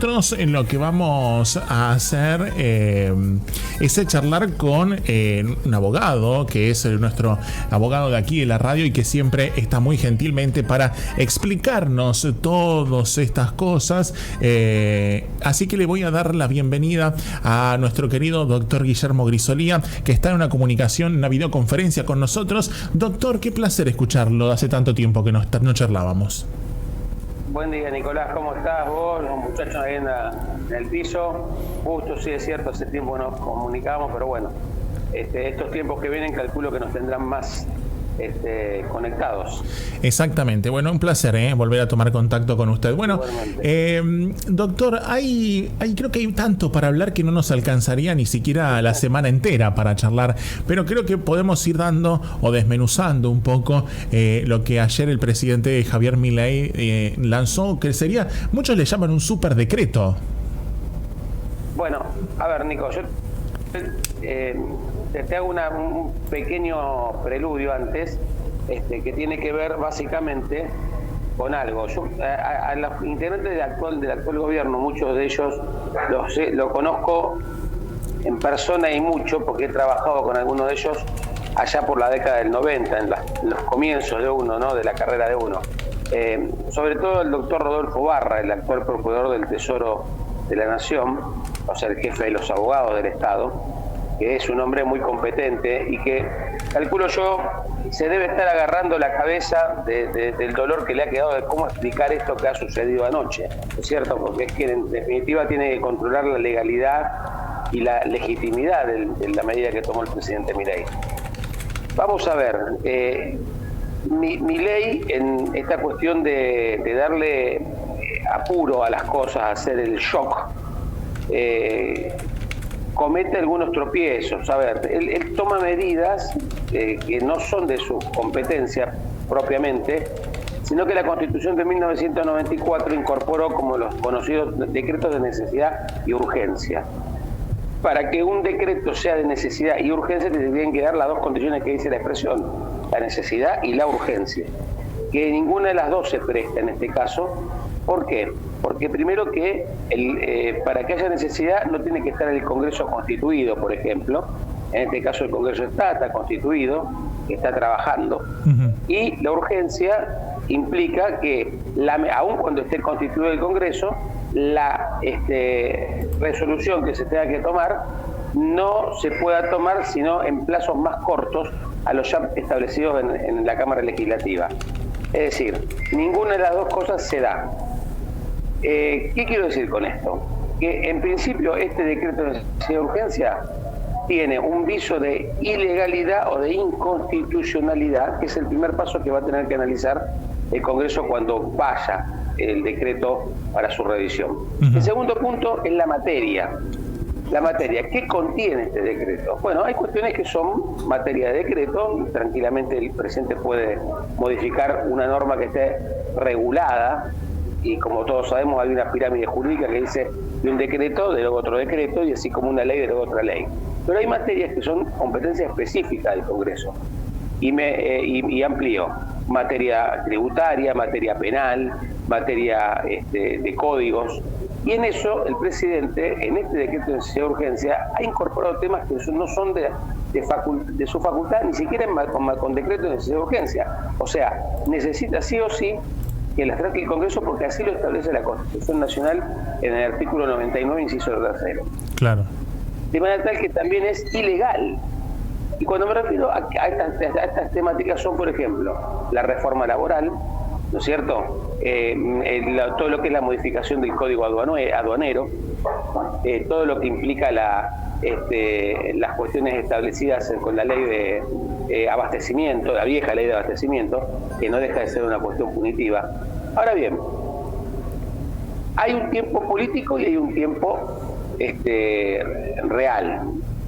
nosotros lo que vamos a hacer es charlar con un abogado, que es nuestro abogado de aquí de la radio y que siempre está muy gentilmente para explicarnos todas estas cosas. Así que le voy a dar la bienvenida a nuestro querido doctor Guillermo Grisolía, que está en una comunicación, en una videoconferencia con nosotros. Doctor, qué placer escucharlo. Hace tanto tiempo que no charlábamos. Buen día, Nicolás, ¿cómo estás vos? Los muchachos ahí en el piso. Justo, sí es cierto, hace tiempo nos comunicamos, pero bueno, estos tiempos que vienen calculo que nos tendrán más conectados. Exactamente. Bueno, un placer volver a tomar contacto con usted. Bueno, doctor, creo que hay tanto para hablar que no nos alcanzaría ni siquiera la semana entera para charlar, pero creo que podemos ir dando o desmenuzando un poco lo que ayer el presidente Javier Milei lanzó, que sería, muchos le llaman un super decreto. Bueno, a ver, Nico, yo te hago un pequeño preludio antes, que tiene que ver básicamente con algo. Yo a los integrantes del actual gobierno, muchos de ellos lo conozco en persona y mucho, porque he trabajado con algunos de ellos allá por la década del 90, en los comienzos de uno, ¿no? De la carrera de uno. Sobre todo el doctor Rodolfo Barra, el actual procurador del Tesoro de la Nación, o sea, el jefe de los abogados del Estado, que es un hombre muy competente y que, calculo yo, se debe estar agarrando la cabeza del dolor que le ha quedado de cómo explicar esto que ha sucedido anoche, ¿no es cierto? Porque es que en definitiva tiene que controlar la legalidad y la legitimidad de la medida que tomó el presidente Milei. Vamos a ver, Milei en esta cuestión de darle apuro a las cosas, hacer el shock, comete algunos tropiezos. A ver, él toma medidas que no son de su competencia propiamente, sino que la Constitución de 1994 incorporó como los conocidos decretos de necesidad y urgencia. Para que un decreto sea de necesidad y urgencia, te tienen que dar las dos condiciones que dice la expresión, la necesidad y la urgencia, que ninguna de las dos se presta en este caso. ¿Por qué? Porque primero que para que haya necesidad no tiene que estar el Congreso constituido, por ejemplo. En este caso el Congreso está constituido, está trabajando. Uh-huh. Y la urgencia implica que, aun cuando esté constituido el Congreso, la resolución que se tenga que tomar no se pueda tomar sino en plazos más cortos a los ya establecidos en la Cámara Legislativa. Es decir, ninguna de las dos cosas se da. ¿Qué quiero decir con esto? Que en principio este decreto de necesidad de urgencia tiene un viso de ilegalidad o de inconstitucionalidad, que es el primer paso que va a tener que analizar el Congreso cuando vaya el decreto para su revisión. Uh-huh. El segundo punto es la materia. La materia, ¿qué contiene este decreto? Bueno, hay cuestiones que son materia de decreto. Tranquilamente el presidente puede modificar una norma que esté regulada, y como todos sabemos hay una pirámide jurídica que dice de un decreto, de luego otro decreto, y así como una ley, de luego otra ley. Pero hay materias que son competencias específicas del Congreso. Y amplió materia tributaria, materia penal, materia de códigos. Y en eso el presidente, en este decreto de necesidad de urgencia, ha incorporado temas que no son de su facultad, ni siquiera con decreto de necesidad de urgencia. O sea, necesita sí o sí que las trate el Congreso, porque así lo establece la Constitución Nacional en el artículo 99, inciso 3. Claro. De manera tal que también es ilegal. Y cuando me refiero a estas temáticas son, por ejemplo, la reforma laboral, ¿no es cierto? Todo lo que es la modificación del Código Aduanero, todo lo que implica las cuestiones establecidas con la ley de abastecimiento, la vieja ley de abastecimiento, que no deja de ser una cuestión punitiva. Ahora bien, hay un tiempo político y hay un tiempo real.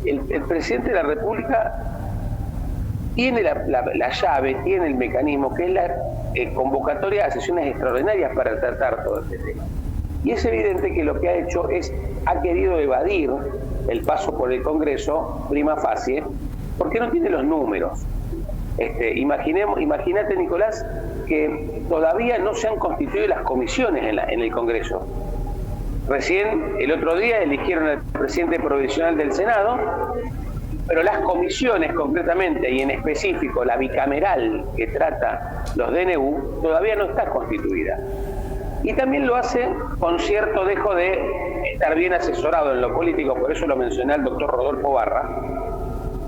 El presidente de la República tiene la llave, tiene el mecanismo, que es la convocatoria a sesiones extraordinarias para tratar todo este tema. Y es evidente que lo que ha hecho ha querido evadir el paso por el Congreso, prima facie, porque no tiene los números. Imagínate, Nicolás, que todavía no se han constituido las comisiones en el Congreso. Recién, el otro día, eligieron al presidente provisional del Senado, pero las comisiones concretamente, y en específico la bicameral que trata los DNU, todavía no está constituida. Y también lo hace con cierto dejo de estar bien asesorado en lo político, por eso lo mencioné al doctor Rodolfo Barra,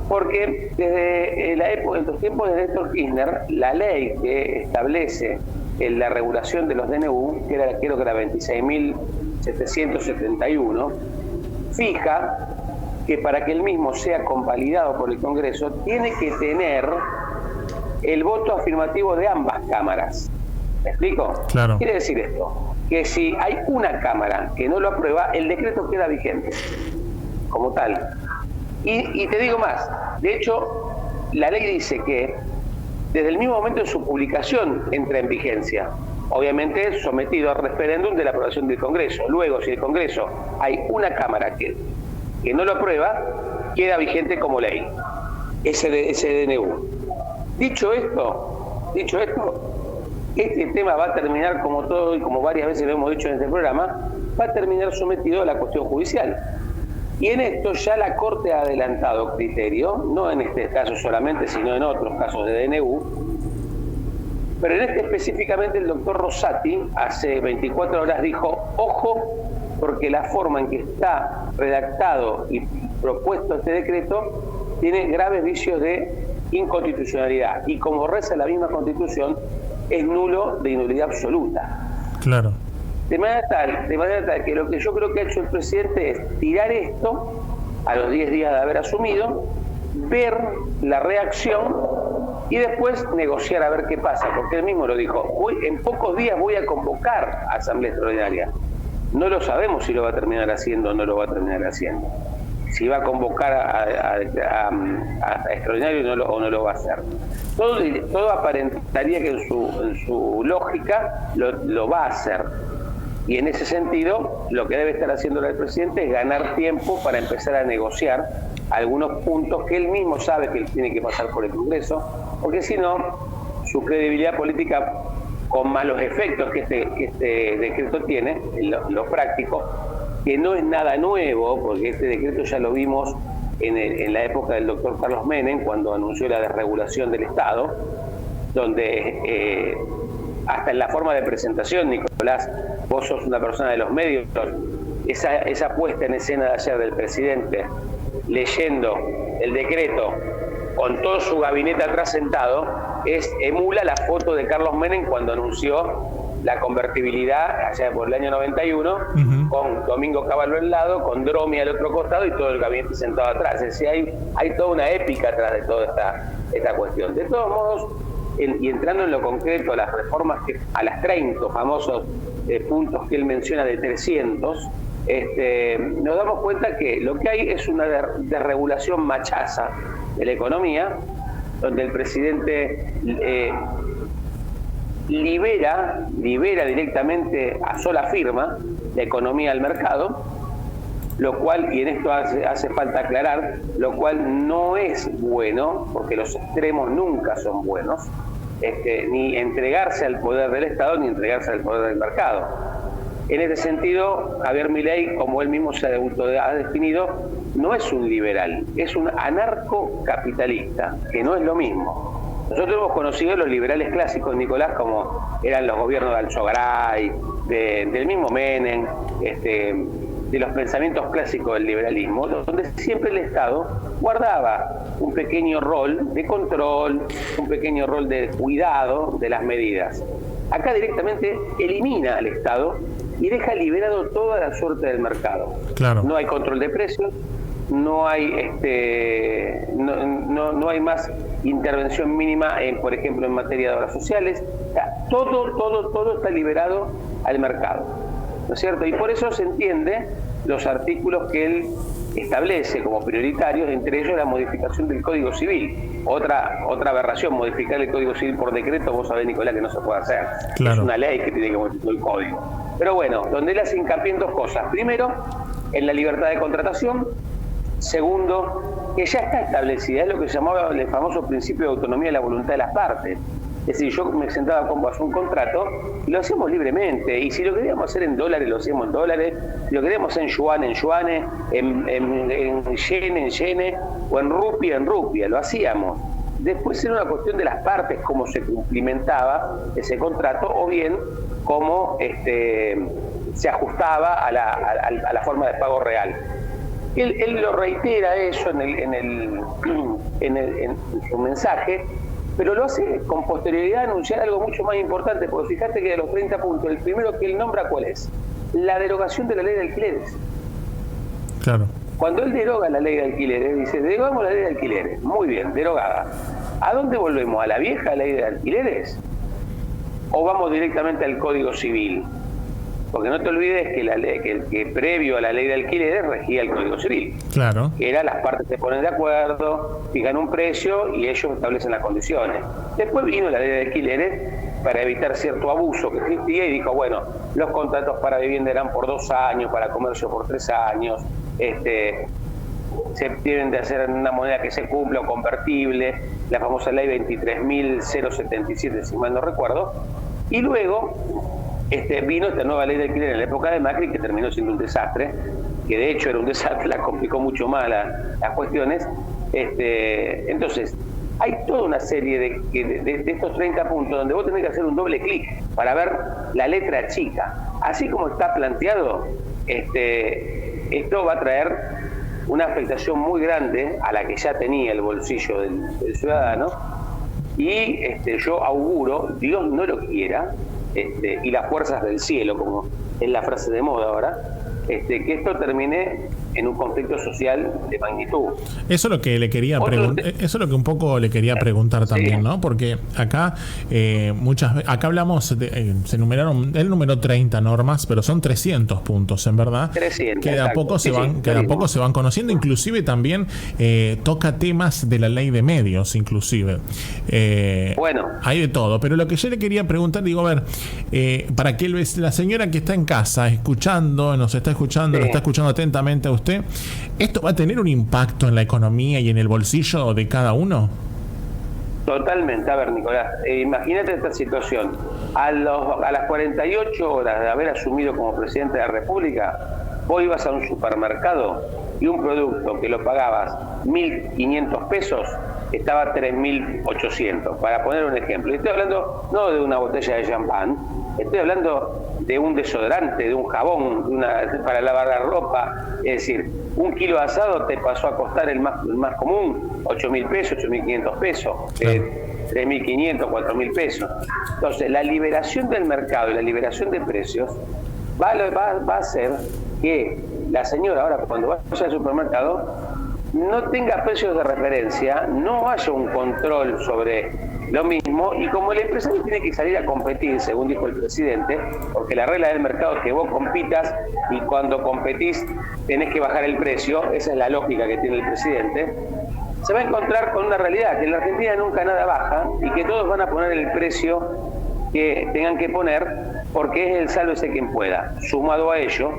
porque desde en los tiempos de Néstor Kirchner, la ley que establece la regulación de los DNU, que era, creo que era 26.771, fija que para que el mismo sea convalidado por el Congreso, tiene que tener el voto afirmativo de ambas cámaras. ¿Me explico? Claro. Quiere decir esto, que si hay una cámara que no lo aprueba, el decreto queda vigente, como tal. Y te digo más, de hecho, la ley dice que desde el mismo momento de su publicación entra en vigencia, obviamente sometido al referéndum de la aprobación del Congreso. Luego, si el Congreso hay una cámara que no lo aprueba, queda vigente como ley ese DNU. Dicho esto, este tema va a terminar, como todo y como varias veces lo hemos dicho en este programa, va a terminar sometido a la cuestión judicial. Y en esto ya la Corte ha adelantado criterio, no en este caso solamente, sino en otros casos de DNU, pero en este específicamente el doctor Rosati hace 24 horas dijo, ojo, porque la forma en que está redactado y propuesto este decreto tiene graves vicios de inconstitucionalidad, y como reza la misma Constitución, es nulo de nulidad absoluta. Claro. De manera tal que lo que yo creo que ha hecho el presidente es tirar esto a los 10 días de haber asumido, ver la reacción y después negociar a ver qué pasa, porque él mismo lo dijo, en pocos días voy a convocar a asamblea extraordinaria. No lo sabemos si lo va a terminar haciendo o no lo va a terminar haciendo. Si va a convocar a extraordinario o no lo va a hacer. Todo aparentaría que en su lógica lo va a hacer. Y en ese sentido, lo que debe estar haciendo el presidente es ganar tiempo para empezar a negociar algunos puntos que él mismo sabe que él tiene que pasar por el Congreso, porque si no, su credibilidad política, con malos efectos que este decreto tiene, en lo práctico, que no es nada nuevo, porque este decreto ya lo vimos en la época del doctor Carlos Menem, cuando anunció la desregulación del Estado, donde hasta en la forma de presentación, Nicolás, vos sos una persona de los medios, esa puesta en escena de ayer del presidente, leyendo el decreto con todo su gabinete atrás sentado, emula la foto de Carlos Menem cuando anunció la convertibilidad allá por el año 91, con Domingo Cavallo al lado, con Dromi al otro costado y todo el gabinete sentado atrás. Es decir, hay toda una épica atrás de toda esta cuestión. De todos modos, y entrando en lo concreto, a las reformas, a las 30 famosos puntos que él menciona de 300, nos damos cuenta que lo que hay es una desregulación machaza de la economía, donde el presidente libera directamente a sola firma la economía al mercado, lo cual, y en esto hace falta aclarar, lo cual no es bueno, porque los extremos nunca son buenos, ni entregarse al poder del Estado ni entregarse al poder del mercado. En ese sentido, Javier Milei, como él mismo se ha definido, no es un liberal, es un anarcocapitalista, que no es lo mismo. Nosotros hemos conocido los liberales clásicos, Nicolás, como eran los gobiernos de Alzogaray, del mismo Menem, de los pensamientos clásicos del liberalismo, donde siempre el Estado guardaba un pequeño rol de control, un pequeño rol de cuidado de las medidas. Acá directamente elimina al Estado y deja liberado toda la suerte del mercado. Claro. No hay control de precios, no hay no hay más intervención mínima por ejemplo en materia de obras sociales. O sea, todo está liberado al mercado, ¿no es cierto? Y por eso se entiende los artículos que él establece como prioritarios, entre ellos la modificación del Código Civil. Otra aberración, modificar el Código Civil por decreto, vos sabés, Nicolás, que no se puede hacer. Claro. Es una ley que tiene que modificar el Código. Pero bueno, donde él hace hincapié en dos cosas. Primero, en la libertad de contratación. Segundo, que ya está establecida, es lo que se llamaba el famoso principio de autonomía de la voluntad de las partes. Es decir, yo me sentaba con vos un contrato y lo hacíamos libremente. Y si lo queríamos hacer en dólares, lo hacíamos en dólares. Si lo queríamos hacer en yuanes, en yenes, o en rupia, lo hacíamos. Después era una cuestión de las partes, cómo se cumplimentaba ese contrato, o bien cómo se ajustaba a la forma de pago real. Él lo reitera eso en su mensaje, pero lo hace con posterioridad a anunciar algo mucho más importante, porque fíjate que de los 30 puntos, el primero que él nombra, ¿cuál es? La derogación de la ley de alquileres. Claro. Cuando él deroga la ley de alquileres, dice, derogamos la ley de alquileres. Muy bien, derogada. ¿A dónde volvemos? ¿A la vieja ley de alquileres? ¿O vamos directamente al Código Civil? Porque no te olvides que la ley, que previo a la ley de alquileres regía el Código Civil. Claro. Que era las partes se ponen de acuerdo, fijan un precio y ellos establecen las condiciones. Después vino la ley de alquileres para evitar cierto abuso que existía y dijo, bueno, los contratos para vivienda eran por 2 años, para comercio por 3 años, se tienen de hacer en una moneda que se cumpla o convertible, la famosa ley 23.077, si mal no recuerdo, y luego vino esta nueva ley de alquiler en la época de Macri, que terminó siendo un desastre, que de hecho era un desastre, la complicó mucho más las cuestiones. Entonces, hay toda una serie de estos 30 puntos donde vos tenés que hacer un doble clic para ver la letra chica. Así como está planteado, esto va a traer una afectación muy grande a la que ya tenía el bolsillo del ciudadano, y yo auguro, Dios no lo quiera, y las fuerzas del cielo, como es la frase de moda ahora, que esto termine en un conflicto social de magnitud. Eso es lo que le quería preguntar, eso es lo que un poco le quería preguntar también, sí, ¿no? Porque acá acá hablamos se enumeraron, él numeró 30 normas, pero son 300 puntos, en verdad. 300, que de a poco se van conociendo, inclusive también toca temas de la ley de medios, inclusive. Bueno, hay de todo, pero lo que yo le quería preguntar, digo, a ver, para que la señora que está en casa escuchando, nos está escuchando, lo está escuchando atentamente a usted, ¿esto va a tener un impacto en la economía y en el bolsillo de cada uno? Totalmente. A ver, Nicolás, imagínate esta situación. A las 48 horas de haber asumido como presidente de la República, vos ibas a un supermercado y un producto que lo pagabas 1.500 pesos estaba a 3.800, para poner un ejemplo. Y estoy hablando no de una botella de champán, estoy hablando de un desodorante, de un jabón, para lavar la ropa. Es decir, un kilo de asado te pasó a costar el más común, 8.000 pesos, 8.500 pesos, 3.500, 4.000 pesos. Entonces, la liberación del mercado y la liberación de precios va a hacer que la señora ahora, cuando vaya al supermercado, no tenga precios de referencia, no haya un control sobre lo mismo, y como el empresario tiene que salir a competir, según dijo el presidente, porque la regla del mercado es que vos compitas y cuando competís tenés que bajar el precio, esa es la lógica que tiene el presidente, se va a encontrar con una realidad, que en la Argentina nunca nada baja y que todos van a poner el precio que tengan que poner, porque es el sálvese quien pueda. Sumado a ello,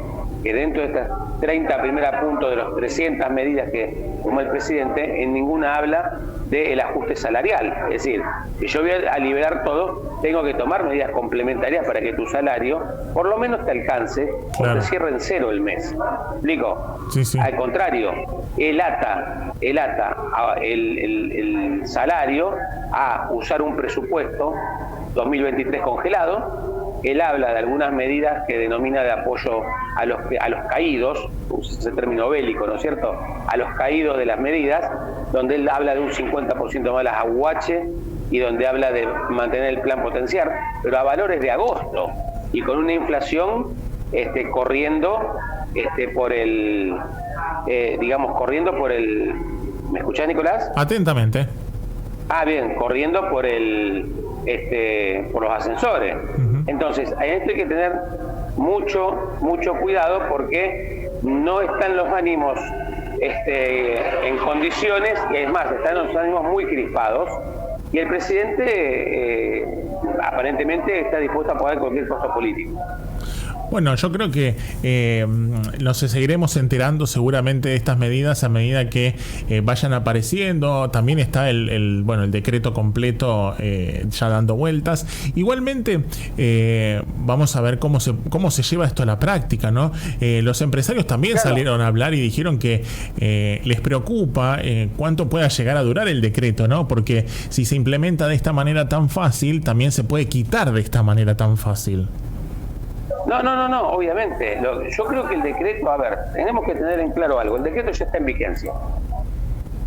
que dentro de estas 30 primeros puntos de los 300 medidas que tomó el presidente, en ninguna habla del ajuste salarial. Es decir, si yo voy a liberar todo, tengo que tomar medidas complementarias para que tu salario por lo menos te alcance, o te cierre en cero el mes. ¿Explico? Sí, sí. Al contrario, él ata el salario a usar un presupuesto 2023 congelado. Él habla de algunas medidas que denomina de apoyo a los caídos, usa ese término bélico, ¿no es cierto?, a los caídos de las medidas, donde él habla de un 50% más las aguache y donde habla de mantener el plan potenciar, pero a valores de agosto y con una inflación corriendo por el, ¿me escuchás, Nicolás? Atentamente. Bien, corriendo por los ascensores. Entonces, en esto hay que tener mucho cuidado, porque no están los ánimos en condiciones, y es más, están los ánimos muy crispados, y el presidente aparentemente está dispuesto a pagar cualquier costo político. Bueno, yo creo que nos seguiremos enterando seguramente de estas medidas a medida que vayan apareciendo. También está el decreto completo ya dando vueltas. Igualmente, vamos a ver cómo se lleva esto a la práctica, ¿no? Los empresarios también salieron a hablar y dijeron que les preocupa cuánto pueda llegar a durar el decreto, ¿no? Porque si se implementa de esta manera tan fácil, también se puede quitar de esta manera tan fácil. No, obviamente. Yo creo que el decreto, a ver, tenemos que tener en claro algo, el decreto ya está en vigencia.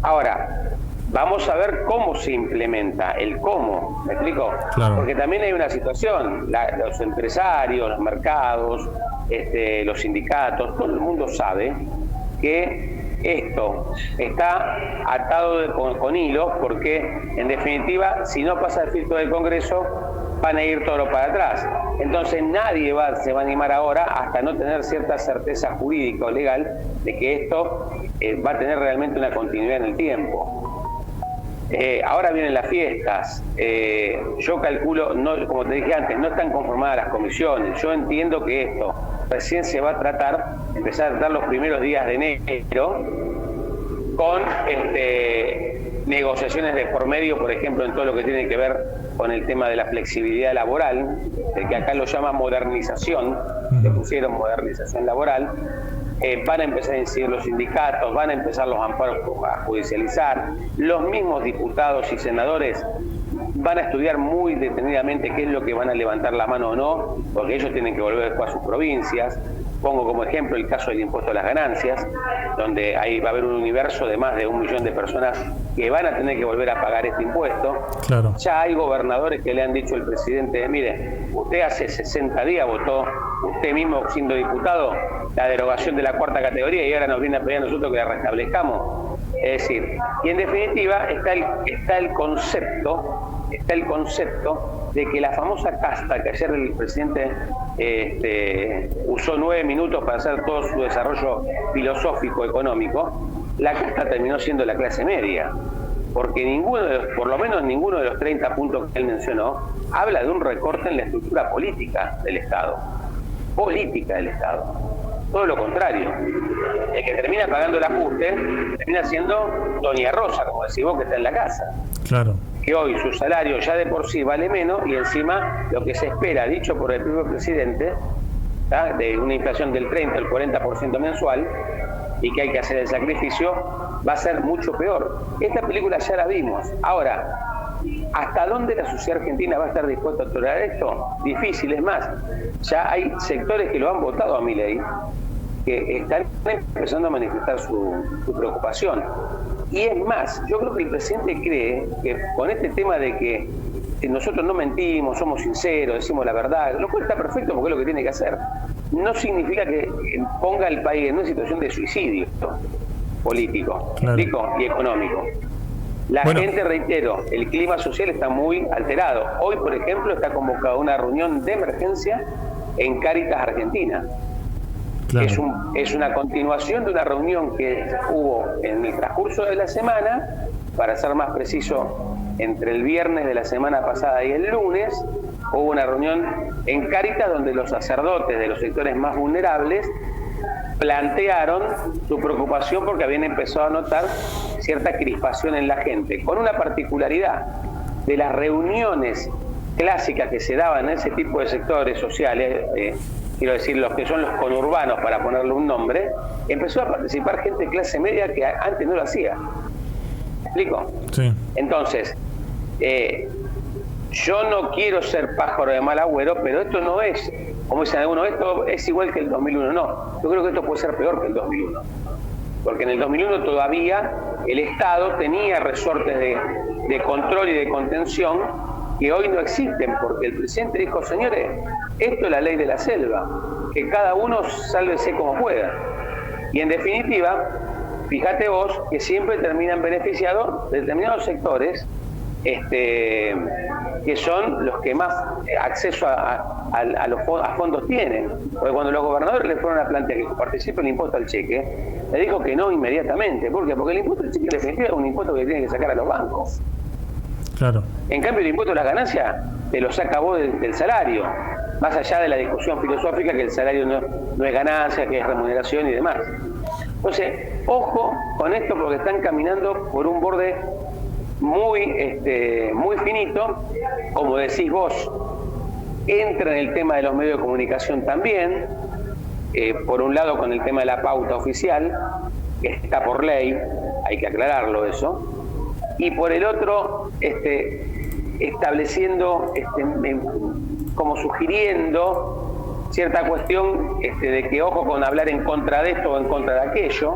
Ahora, vamos a ver cómo se implementa, el cómo, ¿me explico? Claro. Porque también hay una situación, los empresarios, los mercados, los sindicatos, todo el mundo sabe que esto está atado con hilos, porque en definitiva, si no pasa el filtro del Congreso, van a ir todo para atrás. Entonces nadie se va a animar ahora hasta no tener cierta certeza jurídica o legal de que esto va a tener realmente una continuidad en el tiempo. Ahora vienen las fiestas. Yo calculo, no, como te dije antes, no están conformadas las comisiones. Yo entiendo que esto recién se va a empezar a tratar los primeros días de enero, con negociaciones de por medio, por ejemplo, en todo lo que tiene que ver con el tema de la flexibilidad laboral, que acá lo llama modernización, le pusieron modernización laboral. Van a empezar a incidir los sindicatos, van a empezar los amparos a judicializar, los mismos diputados y senadores van a estudiar muy detenidamente qué es lo que van a levantar la mano o no, porque ellos tienen que volver después a sus provincias. Pongo como ejemplo el caso del impuesto a las ganancias, donde ahí va a haber un universo de más de 1 millón de personas que van a tener que volver a pagar este impuesto. Claro. Ya hay gobernadores que le han dicho al presidente, mire, usted hace 60 días votó, usted mismo siendo diputado, la derogación de la 4ª categoría y ahora nos viene a pedir a nosotros que la restablezcamos. Es decir, y en definitiva está el concepto de que la famosa casta que ayer el presidente usó 9 minutos para hacer todo su desarrollo filosófico económico, la casta terminó siendo la clase media, porque por lo menos ninguno de los 30 puntos que él mencionó habla de un recorte en la estructura política del Estado. Todo lo contrario. El que termina pagando el ajuste termina siendo Doña Rosa, como decís vos, que está en la casa. Claro. Que hoy su salario ya de por sí vale menos y encima lo que se espera, dicho por el propio presidente, ¿tá?, de una inflación del 30 al 40% mensual y que hay que hacer el sacrificio, va a ser mucho peor. Esta película ya la vimos. Ahora, ¿hasta dónde la sociedad argentina va a estar dispuesta a tolerar esto? Difícil, es más, ya hay sectores que lo han votado a Milei, que están empezando a manifestar su preocupación. Y es más, yo creo que el presidente cree que con este tema de que nosotros no mentimos, somos sinceros, decimos la verdad, lo cual está perfecto porque es lo que tiene que hacer, no significa que ponga al país en una situación de suicidio político, claro, y económico. La gente, reitero, el clima social está muy alterado. Hoy, por ejemplo, está convocada una reunión de emergencia en Cáritas, Argentina. Claro. Es una continuación de una reunión que hubo en el transcurso de la semana, para ser más preciso, entre el viernes de la semana pasada y el lunes, hubo una reunión en Cáritas donde los sacerdotes de los sectores más vulnerables plantearon su preocupación porque habían empezado a notar cierta crispación en la gente, con una particularidad de las reuniones clásicas que se daban en ese tipo de sectores sociales, quiero decir, los que son los conurbanos, para ponerle un nombre, empezó a participar gente de clase media que antes no lo hacía. ¿Me explico? Sí. Entonces, yo no quiero ser pájaro de mal agüero, pero esto no es, como dicen algunos, esto es igual que el 2001. No, yo creo que esto puede ser peor que el 2001. Porque en el 2001 todavía el Estado tenía resortes de control y de contención que hoy no existen, porque el presidente dijo, señores, esto es la ley de la selva, que cada uno sálvese como pueda. Y en definitiva, fíjate vos que siempre terminan beneficiados determinados sectores que son los que más acceso a fondos tienen. Porque cuando los gobernadores le fueron a plantear que participe el impuesto al cheque, le dijo que no inmediatamente. ¿Por qué? Porque el impuesto al cheque en definitiva es un impuesto que tienen que sacar a los bancos. Claro. En cambio, el impuesto a las ganancias te lo saca vos del salario. más allá de la discusión filosófica que el salario no es ganancia, que es remuneración y demás. Entonces, ojo con esto porque están caminando por un borde muy finito, como decís vos, entra en el tema de los medios de comunicación también, por un lado con el tema de la pauta oficial, que está por ley, hay que aclararlo eso, y por el otro, estableciendo, como sugiriendo cierta cuestión de que ojo con hablar en contra de esto o en contra de aquello,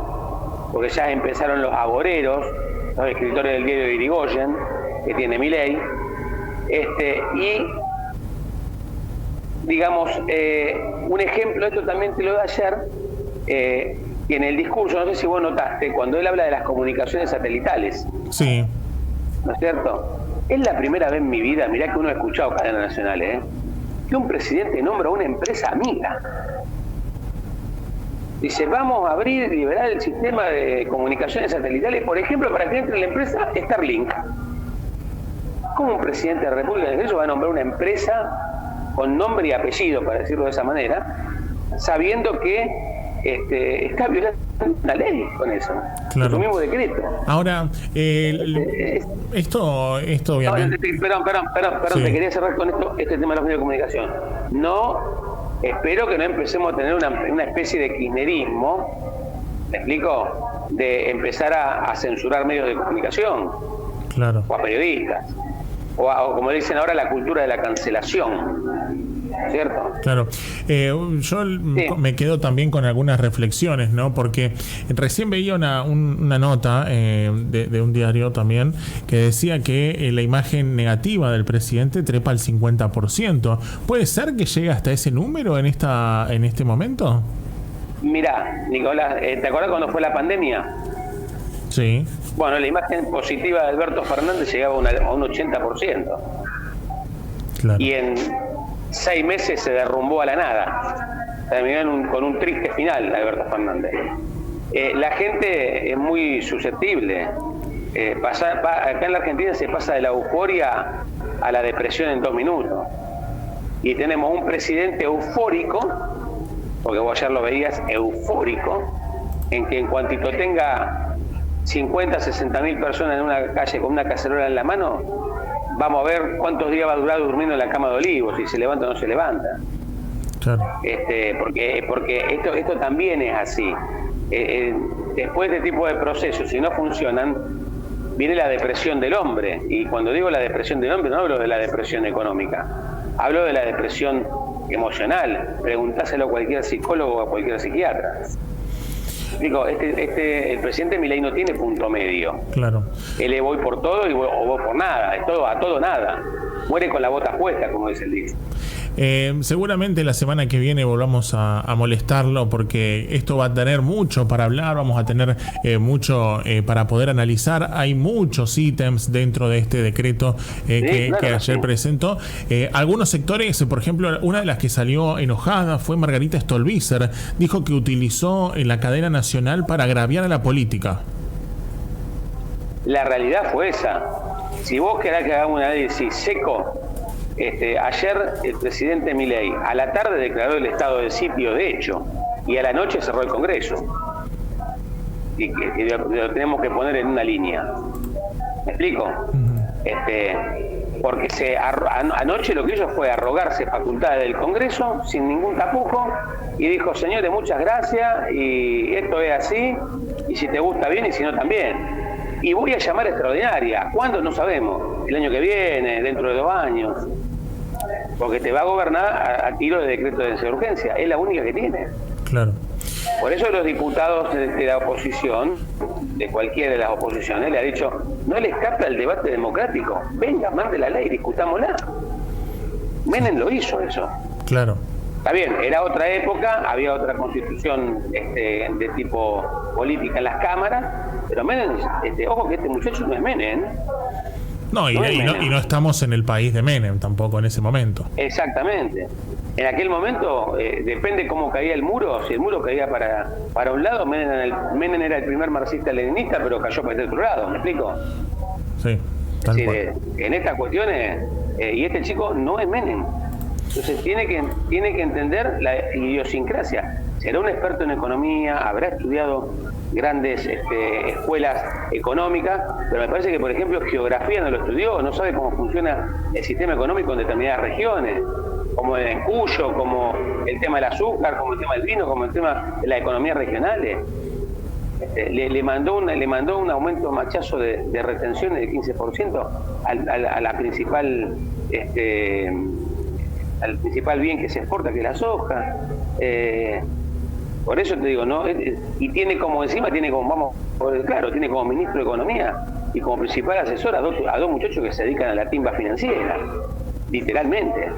porque ya empezaron los agoreros, los escritores del diario de Irigoyen, que tiene Milei, y digamos, un ejemplo, esto también te lo doy ayer, que en el discurso, no sé si vos notaste, cuando él habla de las comunicaciones satelitales, sí, ¿no es cierto? Es la primera vez en mi vida, mirá que uno ha escuchado cadenas nacionales, que un presidente nombra una empresa amiga. Dice, vamos a abrir y liberar el sistema de comunicaciones satelitales, por ejemplo, para que entre en la empresa Starlink. ¿Cómo un presidente de la República de Venezuela va a nombrar una empresa con nombre y apellido, para decirlo de esa manera, sabiendo que está violando una ley con eso? Claro. Su mismo decreto. Ahora, esto obviamente... Perdón, Sí. te quería cerrar con esto, este tema de los medios de comunicación. Espero que no empecemos a tener una especie de kirchnerismo, ¿me explico? De empezar a censurar medios de comunicación, Claro. o a periodistas, o como dicen ahora, la cultura de la cancelación, ¿cierto? Claro. Yo me quedo también con algunas reflexiones, ¿no? Porque recién veía una nota de un diario también que decía que la imagen negativa del presidente trepa al 50%. ¿Puede ser que llegue hasta ese número en este momento? Mirá, Nicolás, ¿te acordás cuando fue la pandemia? Sí. Bueno, la imagen positiva de Alberto Fernández llegaba a un 80%. Claro. Y en 6 meses se derrumbó a la nada. Terminó con un triste final, Alberto Fernández. La gente es muy susceptible. Acá en la Argentina se pasa de la euforia a la depresión en 2 minutos. Y tenemos un presidente eufórico, porque vos ayer lo veías, eufórico, en que en cuantito tenga 50, 60 mil personas en una calle con una cacerola en la mano, vamos a ver cuántos días va a durar durmiendo en la cama de Olivos, si se levanta o no se levanta. Claro. Porque esto también es así. Después de este tipo de procesos, si no funcionan, viene la depresión del hombre. Y cuando digo la depresión del hombre, no hablo de la depresión económica, hablo de la depresión emocional. Preguntáselo a cualquier psicólogo o a cualquier psiquiatra. Digo, el presidente Milei no tiene punto medio. Claro. Él es voy por todo o voy por nada, es todo a todo nada. Muere con la bota puesta, como dice el dicho. Seguramente la semana que viene volvamos a molestarlo porque esto va a tener mucho para hablar, vamos a tener mucho para poder analizar. Hay muchos ítems dentro de este decreto que ayer presentó. Algunos sectores, por ejemplo, una de las que salió enojada fue Margarita Stolbizer. Dijo que utilizó la cadena nacional para agraviar a la política. La realidad fue esa. Si vos querés que hagamos un análisis seco, ayer el presidente Milei a la tarde declaró el estado de sitio, de hecho, y a la noche cerró el Congreso. Y lo tenemos que poner en una línea. ¿Me explico? Porque anoche lo que hizo fue arrogarse facultades del Congreso sin ningún tapujo y dijo, señores, muchas gracias, y esto es así, y si te gusta bien y si no también. Y voy a llamar extraordinaria. ¿Cuándo? No sabemos. El año que viene, dentro de 2 años. Porque te va a gobernar a tiro de decreto de urgencia. Es la única que tiene. Claro. Por eso los diputados de la oposición, de cualquiera de las oposiciones, le ha dicho, no le escapa el debate democrático. Venga, mande la ley, discutámosla. Menem lo hizo eso. Claro. Está bien, era otra época, había otra constitución de tipo política en las cámaras, pero Menem, ojo que este muchacho no es Menem. No, y no estamos en el país de Menem tampoco en ese momento. Exactamente. En aquel momento, depende cómo caía el muro. Si el muro caía para un lado, Menem era el primer marxista-leninista, pero cayó para el otro lado, ¿me explico? Sí, tal cual. En estas cuestiones, y este chico no es Menem. Entonces tiene que entender la idiosincrasia. Será un experto en economía, habrá estudiado grandes escuelas económicas, pero me parece que, por ejemplo, geografía no lo estudió, no sabe cómo funciona el sistema económico en determinadas regiones, como en Cuyo, como el tema del azúcar, como el tema del vino, como el tema de las economías regionales. Le mandó un aumento machazo de retenciones del 15% a la principal al principal bien que se exporta, que es la soja. Por eso te digo, ¿no? Y tiene como ministro de Economía y como principal asesor a dos muchachos que se dedican a la timba financiera, literalmente.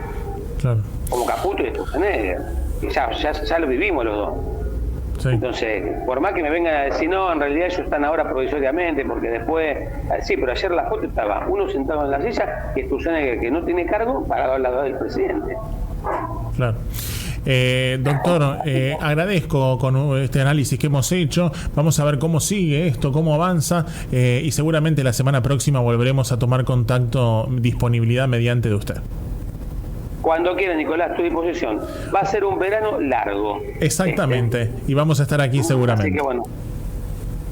Claro. Como Caputo y Sturzenegger, que ya lo vivimos los dos. Sí. Entonces, por más que me vengan a decir, no, en realidad ellos están ahora provisoriamente, porque después, sí, pero ayer la foto estaba uno sentado en la silla, que Sturzenegger, que no tiene cargo, parado al lado del presidente. Claro. Doctor, agradezco con este análisis que hemos hecho. Vamos a ver cómo sigue esto, cómo avanza, y seguramente la semana próxima volveremos a tomar contacto, disponibilidad mediante de usted. Cuando quiera, Nicolás, a tu disposición. Va a ser un verano largo. Exactamente, y vamos a estar aquí seguramente. Así que bueno.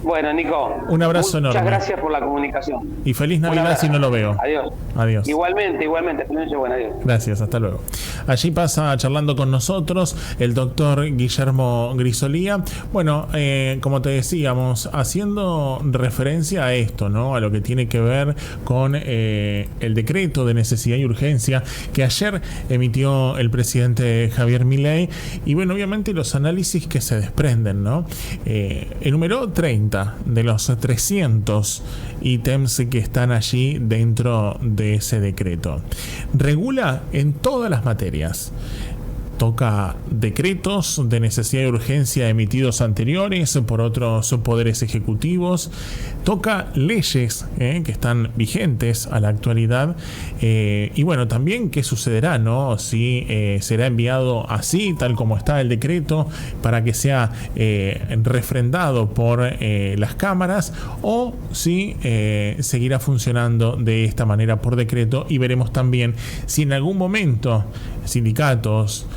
Bueno, Nico. Un abrazo enorme. Muchas gracias por la comunicación. Y feliz Navidad si no lo veo. Adiós. Adiós. Igualmente. Bueno, adiós. Gracias, hasta luego. Allí pasa charlando con nosotros el doctor Guillermo Grisolía. Bueno, como te decíamos, haciendo referencia a esto, ¿no? A lo que tiene que ver con el decreto de necesidad y urgencia que ayer emitió el presidente Javier Milei. Y bueno, obviamente los análisis que se desprenden, ¿no? Enumeró 30 de los 300 ítems que están allí dentro de ese decreto. Regula en todas las materias. Toca decretos de necesidad y urgencia emitidos anteriores por otros poderes ejecutivos. Toca leyes que están vigentes a la actualidad. Y bueno, también qué sucederá, ¿no? Si será enviado así, tal como está el decreto, para que sea refrendado por las cámaras, o si seguirá funcionando de esta manera por decreto. Y veremos también si en algún momento sindicatos,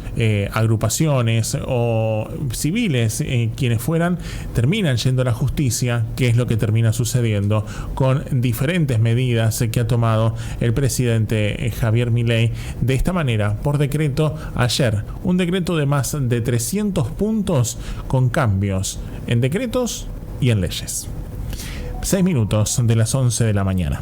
agrupaciones o civiles, quienes fueran, terminan yendo a la justicia, que es lo que termina sucediendo con diferentes medidas que ha tomado el presidente Javier Milei de esta manera, por decreto ayer. Un decreto de más de 300 puntos con cambios en decretos y en leyes. 6 minutos de las 11 de la mañana.